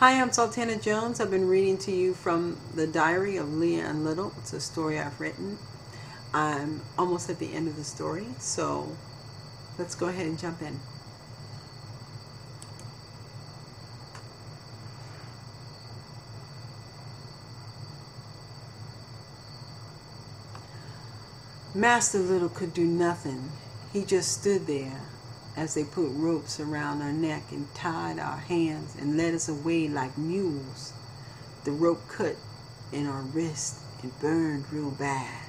Hi, I'm Sultana Jones. I've been reading to you from the Diary of Leeann Little. It's a story I've written. I'm almost at the end of the story, so let's go ahead and jump in. Master Little could do nothing. He just stood there as they put ropes around our neck and tied our hands and led us away like mules. The rope cut in our wrist and burned real bad.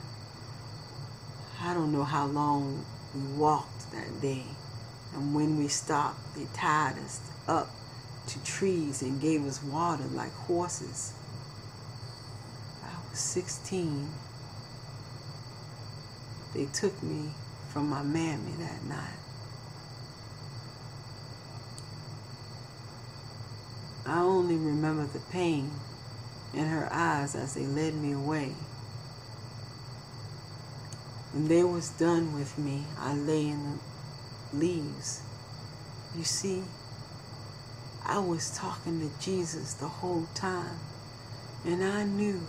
I don't know how long we walked that day, and when we stopped, they tied us up to trees and gave us water like horses. I was 16. They took me from my mammy that night. I only remember the pain in her eyes as they led me away. When they was done with me, I lay in the leaves. You see, I was talking to Jesus the whole time, and I knew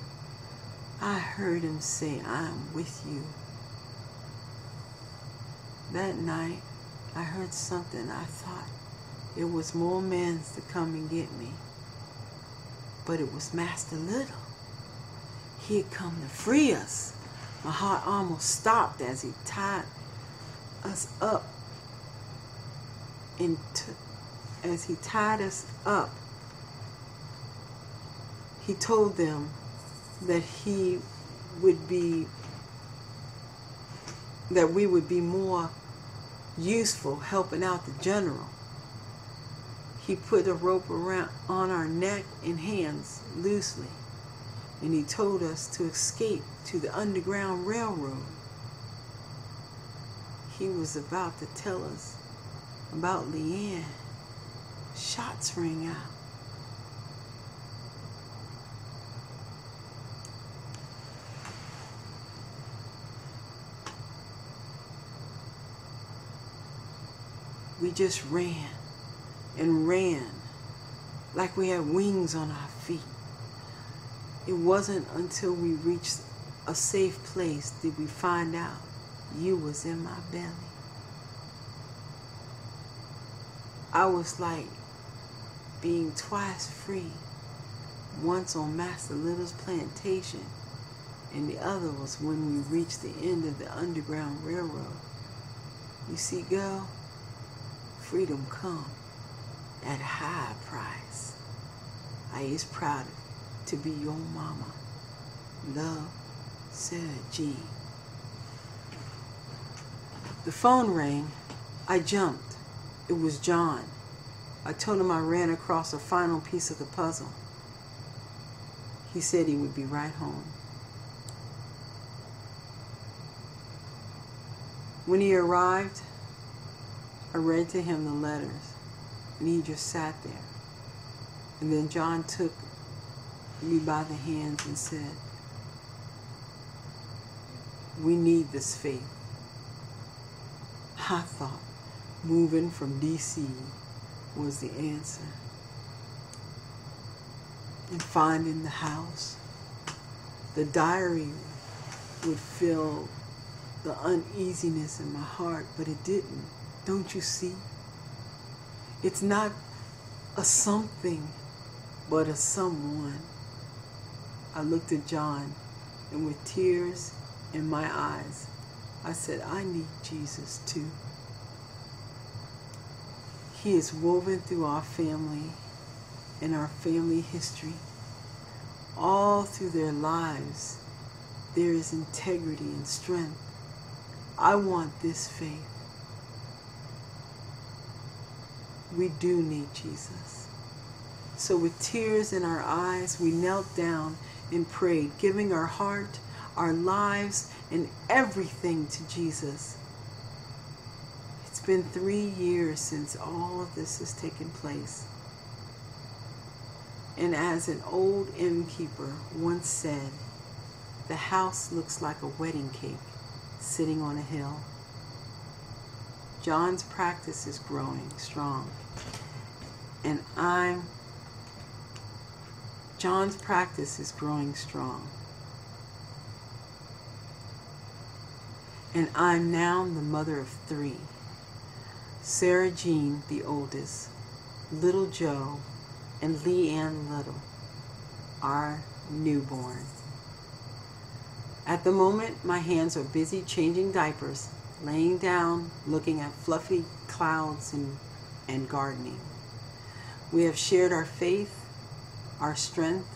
I heard him say, "I'm with you." That night, I heard something. I thought it was more men to come and get me. But it was Master Little. He had come to free us. My heart almost stopped as he tied us up. As he tied us up, he told them that we would be more useful helping out the general. He put a rope on our neck and hands loosely, and he told us to escape to the Underground Railroad. He was about to tell us about Leeann. Shots rang out. We just ran and ran like we had wings on our feet. It wasn't until we reached a safe place did we find out you was in my belly. I was like being twice free, once on Master Little's plantation, and the other was when we reached the end of the Underground Railroad. You see, girl, freedom come at a high price. I is proud to be your mama. Love, Sarah G. The phone rang. I jumped. It was John. I told him I ran across a final piece of the puzzle. He said he would be right home. When he arrived, I read to him the letters, and he just sat there. And then John took me by the hands and said, "We need this faith." I thought moving from D.C. was the answer. And finding the house, the diary would fill the uneasiness in my heart, but it didn't. Don't you see? It's not a something, but a someone. I looked at John, and with tears in my eyes, I said, I need Jesus too. He is woven through our family and our family history. All through their lives, there is integrity and strength. I want this faith. We do need Jesus. So with tears in our eyes, we knelt down and prayed, giving our heart, our lives, and everything to Jesus. It's been 3 years since all of this has taken place. And as an old innkeeper once said, the house looks like a wedding cake sitting on a hill. John's practice is growing strong, and I'm John's practice is growing strong. And I'm now the mother of 3. Sarah Jean, the oldest, little Joe, and Leeann Little, our newborn. At the moment, my hands are busy changing diapers, laying down, looking at fluffy clouds and gardening. We have shared our faith, our strength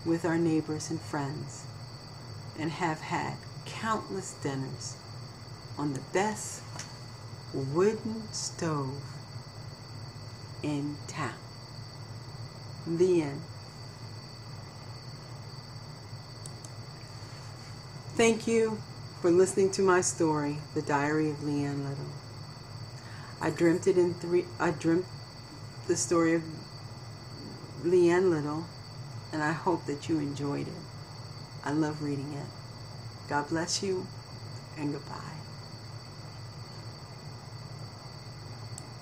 with our neighbors and friends, and have had countless dinners on the best wooden stove in town. The end. Thank you for listening to my story, The Diary of Leeann Little. I dreamt the story of Leeann Little, and I hope that you enjoyed it. I love reading it. God bless you, and goodbye.